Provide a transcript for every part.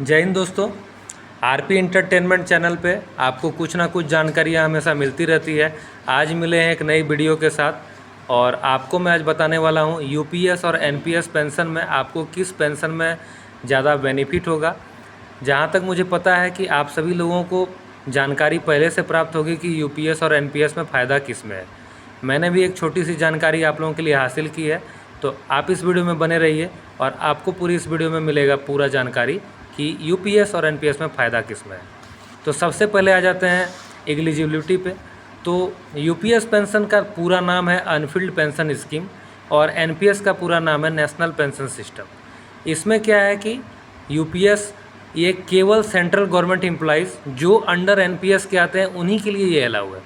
जय हिंद दोस्तों। RP entertainment channel पे आपको कुछ ना कुछ जानकारियाँ हमेशा मिलती रहती है। आज मिले हैं एक नई वीडियो के साथ और आपको मैं आज बताने वाला हूँ यूपीएस और एनपीएस पेंशन में आपको किस पेंशन में ज़्यादा बेनिफिट होगा। जहाँ तक मुझे पता है कि आप सभी लोगों को जानकारी पहले से प्राप्त होगी कि यूपीएस और एनपीएस में फ़ायदा किस में है। मैंने भी एक छोटी सी जानकारी आप लोगों के लिए हासिल की है, तो आप इस वीडियो में बने रहिए और आपको पूरी इस वीडियो में मिलेगा पूरा जानकारी कि यूपीएस और एनपीएस में फ़ायदा किस में है। तो सबसे पहले आ जाते हैं एलिजिबिलिटी पे। तो यूपीएस पेंशन का पूरा नाम है अनफिल्ड पेंशन स्कीम और एनपीएस का पूरा नाम है नेशनल पेंशन सिस्टम। इसमें क्या है कि यूपीएस ये केवल सेंट्रल गवर्नमेंट एम्प्लॉइज़ जो अंडर एनपीएस के आते हैं उन्हीं के लिए ये अलाउ है।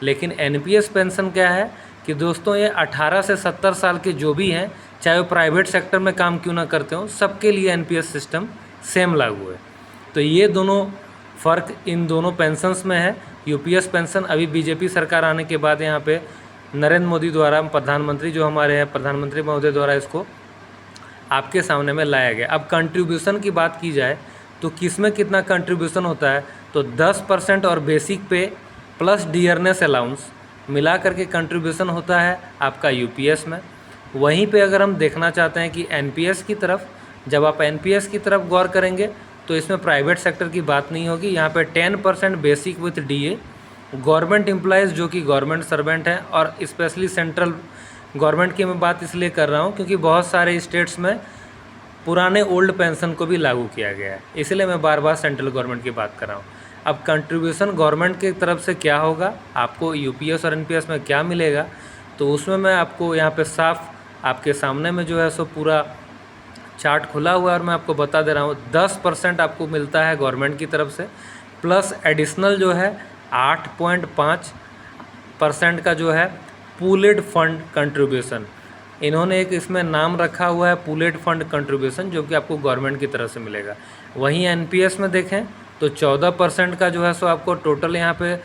लेकिन एनपीएस पेंशन क्या है कि दोस्तों ये 18 से 70 साल के जो भी हैं, चाहे वो प्राइवेट सेक्टर में काम क्यों ना करते हो, सबके लिए एनपीएस सिस्टम सेम लागू है। तो ये दोनों फ़र्क इन दोनों पेंशन्स में है। यूपीएस पेंशन अभी बीजेपी सरकार आने के बाद यहाँ पे नरेंद्र मोदी द्वारा, प्रधानमंत्री जो हमारे हैं, प्रधानमंत्री महोदय द्वारा इसको आपके सामने में लाया गया। अब कंट्रीब्यूशन की बात की जाए तो किस में कितना कंट्रीब्यूशन होता है, तो 10% और बेसिक पे प्लस डियरनेस अलाउंस मिला करके कंट्रीब्यूशन होता है आपका यूपीएस में। वहीं पे अगर हम देखना चाहते हैं कि एनपीएस की तरफ, जब आप एनपीएस की तरफ गौर करेंगे तो इसमें प्राइवेट सेक्टर की बात नहीं होगी। यहाँ पे 10% basic with DA government employees जो कि गवर्नमेंट सर्वेंट हैं, और स्पेशली सेंट्रल गवर्नमेंट की मैं बात इसलिए कर रहा हूँ क्योंकि बहुत सारे स्टेट्स में पुराने ओल्ड पेंशन को भी लागू किया गया है, इसलिए मैं बार बार सेंट्रल गवर्नमेंट की बात कर रहा हूँ। अब कंट्रीब्यूशन गवर्नमेंट की तरफ से क्या होगा, आपको यूपीएस और एनपीएस में क्या मिलेगा, तो उसमें मैं आपको यहाँ पे साफ आपके सामने में जो है सो पूरा चार्ट खुला हुआ है और मैं आपको बता दे रहा हूँ। 10% आपको मिलता है गवर्नमेंट की तरफ से, प्लस एडिशनल जो है 8.5% का जो है पूलेड फंड कंट्रीब्यूशन। इन्होंने एक इसमें नाम रखा हुआ है पूलेड फंड कंट्रीब्यूशन, जो कि आपको गवर्नमेंट की तरफ से मिलेगा। वहीं एनपीएस में देखें तो 14% का जो है सो आपको टोटल यहाँ पे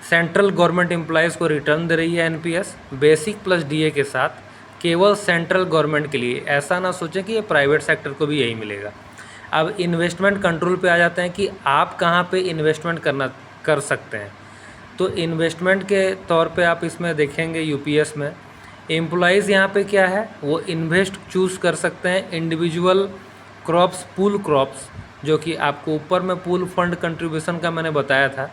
सेंट्रल गवर्नमेंट एम्प्लॉयज़ को रिटर्न दे रही है एनपीएस, बेसिक प्लस डीए के साथ, केवल सेंट्रल गवर्नमेंट के लिए। ऐसा ना सोचें कि ये प्राइवेट सेक्टर को भी यही मिलेगा। अब इन्वेस्टमेंट कंट्रोल पे आ जाते हैं कि आप कहाँ पे इन्वेस्टमेंट कर सकते हैं। तो इन्वेस्टमेंट के तौर पे आप इसमें देखेंगे यूपीएस में एम्प्लॉयज़ यहाँ पे क्या है, वो इन्वेस्ट चूज़ कर सकते हैं इंडिविजुअल क्रॉप्स, पूल क्रॉप्स, जो कि आपको ऊपर में पूल फंड कंट्रीब्यूशन का मैंने बताया था,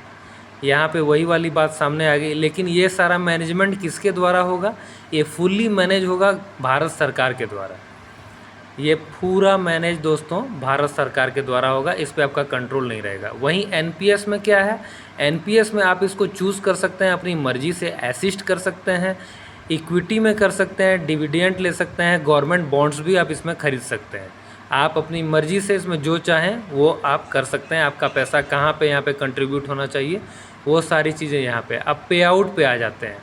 यहाँ पे वही वाली बात सामने आ गई। लेकिन ये सारा मैनेजमेंट किसके द्वारा होगा, ये फुल्ली मैनेज होगा भारत सरकार के द्वारा। ये पूरा मैनेज दोस्तों भारत सरकार के द्वारा होगा, इस पे आपका कंट्रोल नहीं रहेगा। वहीं एनपीएस में क्या है, एनपीएस में आप इसको चूज़ कर सकते हैं, अपनी मर्जी से असिस्ट कर सकते हैं, इक्विटी में कर सकते हैं, डिविडेंड ले सकते हैं, गवर्नमेंट बॉन्ड्स भी आप इसमें खरीद सकते हैं। आप अपनी मर्जी से इसमें जो चाहें वो आप कर सकते हैं। आपका पैसा कहाँ पे यहाँ पे कंट्रीब्यूट होना चाहिए, वो सारी चीज़ें यहाँ पे। अब पे आउट पे आ जाते हैं।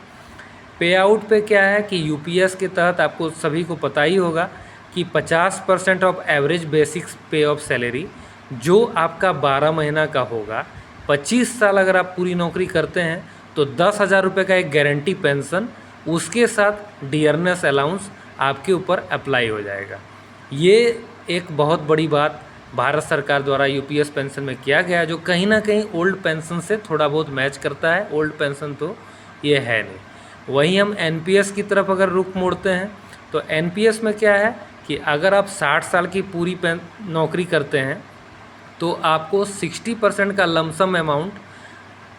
पे आउट पे क्या है कि यूपीएस के तहत आपको सभी को पता ही होगा कि 50% ऑफ एवरेज बेसिक पे ऑफ सैलरी जो आपका 12 महीना का होगा, 25 साल अगर आप पूरी नौकरी करते हैं तो 10,000 रुपये का एक गारंटी पेंशन, उसके साथ डियरनेस अलाउंस आपके ऊपर अप्लाई हो जाएगा। ये एक बहुत बड़ी बात भारत सरकार द्वारा यूपीएस पेंशन में किया गया, जो कहीं ना कहीं ओल्ड पेंशन से थोड़ा बहुत मैच करता है। ओल्ड पेंशन तो ये है नहीं। वहीं हम एनपीएस की तरफ अगर रुख मोड़ते हैं तो एनपीएस में क्या है कि अगर आप 60 साल की पूरी नौकरी करते हैं तो आपको 60% का लमसम अमाउंट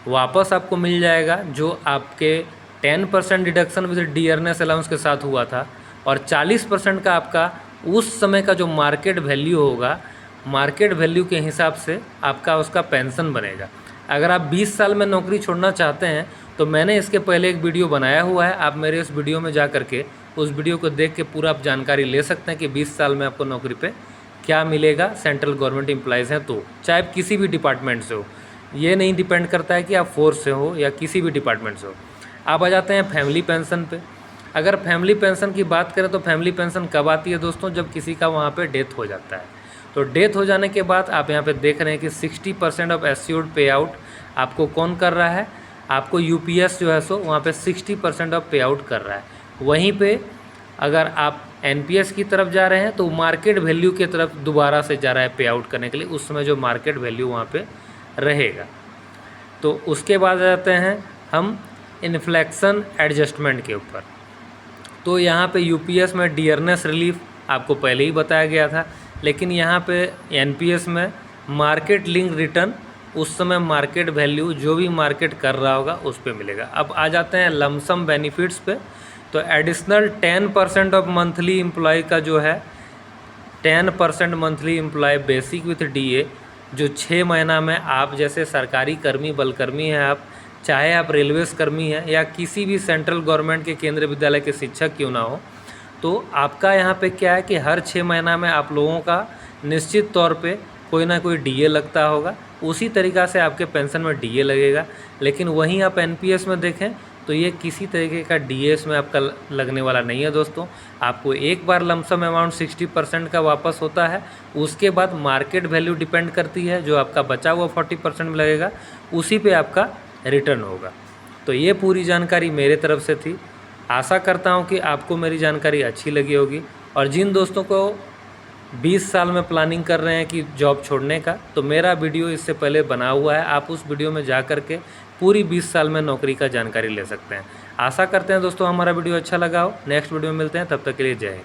वापस आपको मिल जाएगा, जो आपके 10% डिडक्शन विद डियरनेस अलाउंस के साथ हुआ था, और 40% का आपका उस समय का जो मार्केट वैल्यू होगा, मार्केट वैल्यू के हिसाब से आपका उसका पेंशन बनेगा। अगर आप 20 साल में नौकरी छोड़ना चाहते हैं तो मैंने इसके पहले एक वीडियो बनाया हुआ है, आप मेरे उस वीडियो में जा करके उस वीडियो को देख के पूरा आप जानकारी ले सकते हैं कि 20 साल में आपको नौकरी पे क्या मिलेगा। सेंट्रल गवर्नमेंट एम्प्लॉयज़ हैं तो, चाहे आप किसी भी डिपार्टमेंट से हो, ये नहीं डिपेंड करता है कि आप फोर्स से हो या किसी भी डिपार्टमेंट से हो। आप आ जाते हैं फैमिली पेंशन पे। अगर फैमिली पेंशन की बात करें तो फैमिली पेंशन कब आती है दोस्तों, जब किसी का वहाँ पे डेथ हो जाता है। तो डेथ हो जाने के बाद आप यहाँ पे देख रहे हैं कि 60% ऑफ एश्योर्ड पे आउट आपको कौन कर रहा है, आपको यूपीएस जो है सो वहाँ पे 60% ऑफ पे आउट कर रहा है। वहीं पे अगर आप एनपीएस की तरफ जा रहे हैं तो मार्केट वैल्यू की तरफ दोबारा से जा रहा है पे आउट करने के लिए, उस समय जो मार्केट वैल्यू वहाँ पे रहेगा। तो उसके बाद आ जाते हैं हम इन्फ्लेक्शन एडजस्टमेंट के ऊपर। तो यहाँ पे यूपीएस में डियरनेस रिलीफ आपको पहले ही बताया गया था, लेकिन यहाँ पे एनपीएस में मार्केट लिंक रिटर्न उस समय मार्केट वैल्यू जो भी मार्केट कर रहा होगा उस पे मिलेगा। अब आ जाते हैं लमसम बेनिफिट्स पे। तो एडिशनल 10% ऑफ मंथली एम्प्लॉय का जो है 10% monthly employ basic with DA, जो 6 महीना में आप जैसे सरकारी कर्मी बलकर्मी हैं, आप चाहे आप रेलवेज कर्मी हैं या किसी भी सेंट्रल गवर्नमेंट के केंद्रीय विद्यालय के शिक्षक क्यों ना हो, तो आपका यहाँ पे क्या है कि हर 6 महीना में आप लोगों का निश्चित तौर पे कोई ना कोई डीए लगता होगा। उसी तरीक़ा से आपके पेंशन में डीए लगेगा। लेकिन वहीं आप एनपीएस में देखें तो ये किसी तरीके का डीएस में आपका लगने वाला नहीं है दोस्तों। आपको एक बार लमसम अमाउंट 60% का वापस होता है, उसके बाद मार्केट वैल्यू डिपेंड करती है, जो आपका बचा हुआ 40% में लगेगा उसी पे आपका रिटर्न होगा। तो ये पूरी जानकारी मेरे तरफ से थी। आशा करता हूँ कि आपको मेरी जानकारी अच्छी लगी होगी। और जिन दोस्तों को 20 साल में प्लानिंग कर रहे हैं कि जॉब छोड़ने का, तो मेरा वीडियो इससे पहले बना हुआ है, आप उस वीडियो में जा कर के पूरी 20 साल में नौकरी का जानकारी ले सकते हैं। आशा करते हैं दोस्तों हमारा वीडियो अच्छा लगा हो। नेक्स्ट वीडियो में मिलते हैं, तब तक के लिए जय हिंद।